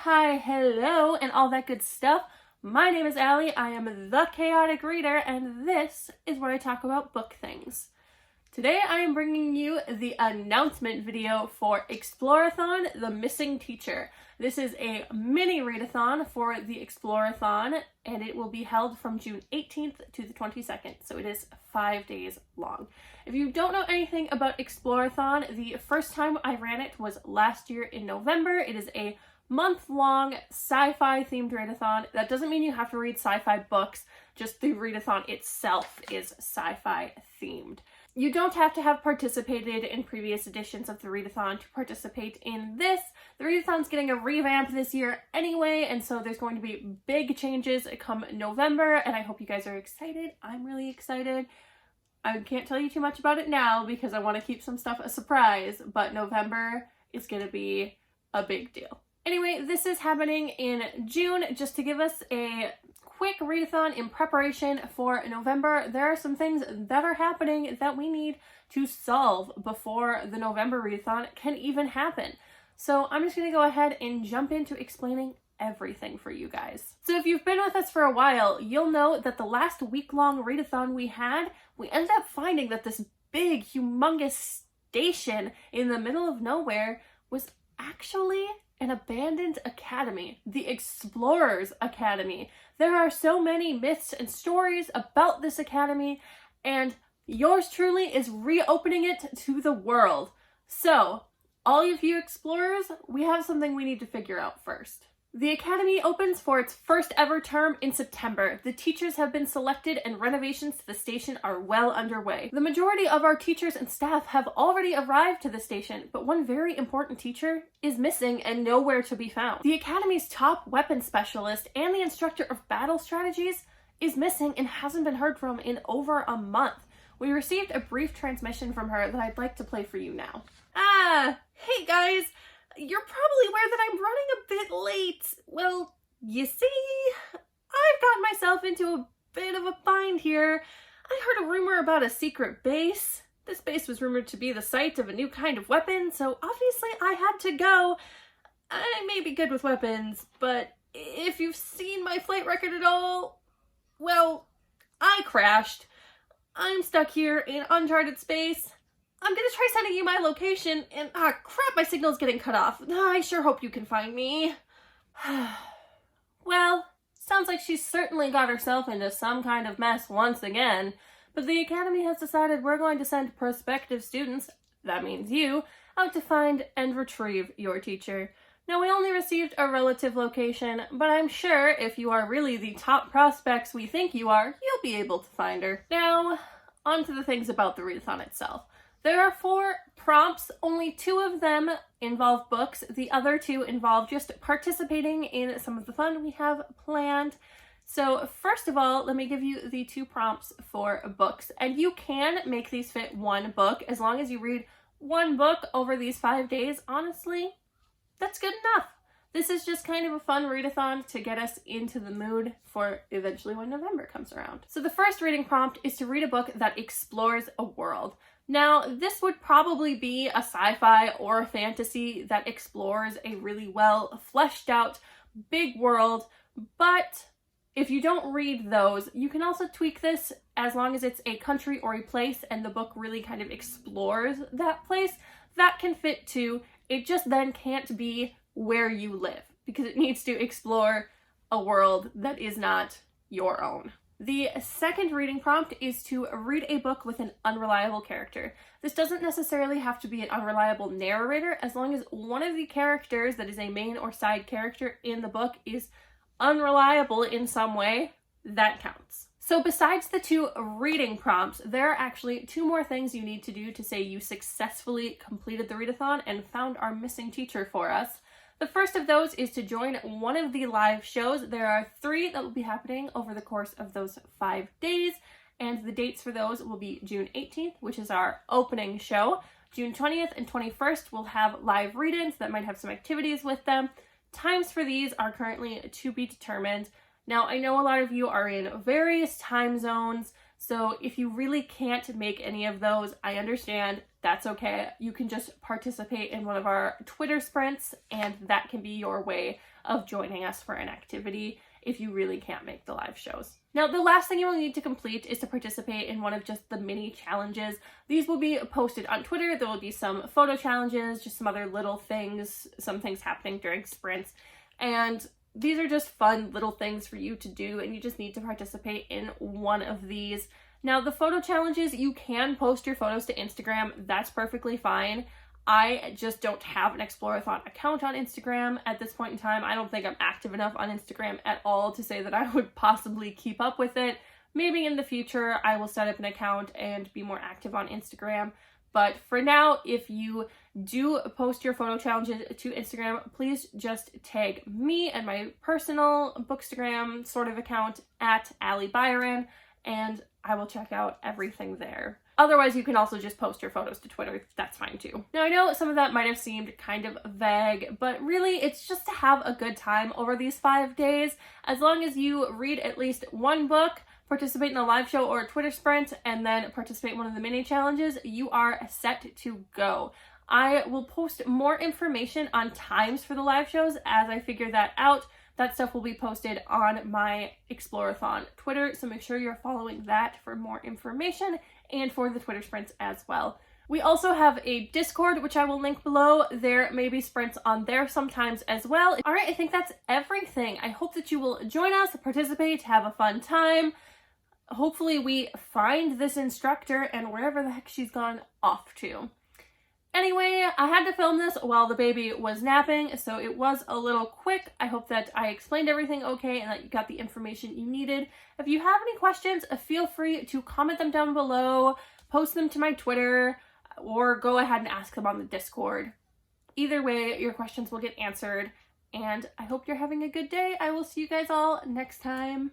hi, hello, and all that good stuff. My name is Allie, I am the Chaotic Reader, and this is where I talk about book things. Today I am bringing you the announcement video for Exploreathon, the Missing Teacher. This is a mini-readathon for the Exploreathon, and it will be held from June 18th to the 22nd, so it is 5 days long. If you don't know anything about Exploreathon, the first time I ran it was last year in November. It is a month-long sci-fi themed readathon. That doesn't mean you have to read sci-fi books, just the readathon itself is sci-fi themed. You don't have to have participated in previous editions of the readathon to participate in this. The readathon's getting a revamp this year anyway, and so there's going to be big changes come November, and I hope you guys are excited. I'm really excited. I can't tell you too much about it now because I want to keep some stuff a surprise, but November is going to be a big deal. Anyway, this is happening in June. Just to give us a quick readathon in preparation for November, there are some things that are happening that we need to solve before the November readathon can even happen. So I'm just going to go ahead and jump into explaining everything for you guys. So if you've been with us for a while, you'll know that the last week-long readathon we ended up finding that this big, humongous station in the middle of nowhere was actually an abandoned academy, the Explorers Academy. There are so many myths and stories about this academy, and yours truly is reopening it to the world. So, all of you explorers, we have something we need to figure out first. The Academy opens for its first ever term in September. The teachers have been selected and renovations to the station are well underway. The majority of our teachers and staff have already arrived to the station, but one very important teacher is missing and nowhere to be found. The Academy's top weapon specialist and the instructor of battle strategies is missing and hasn't been heard from in over a month. We received a brief transmission from her that I'd like to play for you now. Hey guys! You're probably aware that I'm running a bit late. Well, you see, I've gotten myself into a bit of a bind here. I heard a rumor about a secret base. This base was rumored to be the site of a new kind of weapon, so obviously I had to go. I may be good with weapons, but if you've seen my flight record at all, well, I crashed. I'm stuck here in uncharted space. I'm gonna try sending you my location, and crap, my signal's getting cut off. I sure hope you can find me. Well, sounds like she's certainly got herself into some kind of mess once again, but the Academy has decided we're going to send prospective students, that means you, out to find and retrieve your teacher. Now, we only received a relative location, but I'm sure if you are really the top prospects we think you are, you'll be able to find her. Now, on to the things about the readathon itself. There are 4 prompts, only 2 of them involve books, the other 2 involve just participating in some of the fun we have planned. So first of all, let me give you the 2 prompts for books, and you can make these fit 1 book as long as you read 1 book over these 5 days. Honestly, that's good enough. This is just kind of a fun readathon to get us into the mood for eventually when November comes around. So the first reading prompt is to read a book that explores a world. Now, this would probably be a sci-fi or a fantasy that explores a really well fleshed out big world, but if you don't read those, you can also tweak this as long as it's a country or a place and the book really kind of explores that place. That can fit too. It just then can't be where you live because it needs to explore a world that is not your own. The second reading prompt is to read a book with an unreliable character. This doesn't necessarily have to be an unreliable narrator, as long as one of the characters that is a main or side character in the book is unreliable in some way, that counts. So besides the 2 reading prompts, there are actually 2 more things you need to do to say you successfully completed the readathon and found our missing teacher for us. The first of those is to join one of the live shows. There are 3 that will be happening over the course of those 5 days, and the dates for those will be June 18th, which is our opening show. June 20th and 21st will have live read-ins that might have some activities with them. Times for these are currently to be determined. Now, I know a lot of you are in various time zones, So if you really can't make any of those, I understand. That's okay. You can just participate in one of our Twitter sprints, and that can be your way of joining us for an activity if you really can't make the live shows. Now, the last thing you will need to complete is to participate in one of just the mini challenges. These will be posted on Twitter. There will be some photo challenges, just some other little things, some things happening during sprints. And these are just fun little things for you to do, and you just need to participate in one of these. Now, the photo challenges, you can post your photos to Instagram. That's perfectly fine. I just don't have an Exploreathon account on Instagram at this point in time. I don't think I'm active enough on Instagram at all to say that I would possibly keep up with it. Maybe in the future I will set up an account and be more active on Instagram. But for now, if you do post your photo challenges to Instagram, please just tag me and my personal Bookstagram sort of account at alybiron, and I will check out everything there. Otherwise, you can also just post your photos to Twitter. That's fine too. Now, I know some of that might have seemed kind of vague, but really it's just to have a good time over these 5 days. As long as you read at least one book, participate in a live show or a Twitter sprint, and then participate in one of the mini challenges, you are set to go. I will post more information on times for the live shows as I figure that out. That stuff will be posted on my Exploreathon Twitter, so make sure you're following that for more information and for the Twitter sprints as well. We also have a Discord, which I will link below. There may be sprints on there sometimes as well. All right, I think that's everything. I hope that you will join us, participate, have a fun time. Hopefully we find this instructor and wherever the heck she's gone off to. Anyway, I had to film this while the baby was napping, so it was a little quick. I hope that I explained everything okay and that you got the information you needed. If you have any questions, feel free to comment them down below, post them to my Twitter, or go ahead and ask them on the Discord. Either way, your questions will get answered, and I hope you're having a good day. I will see you guys all next time.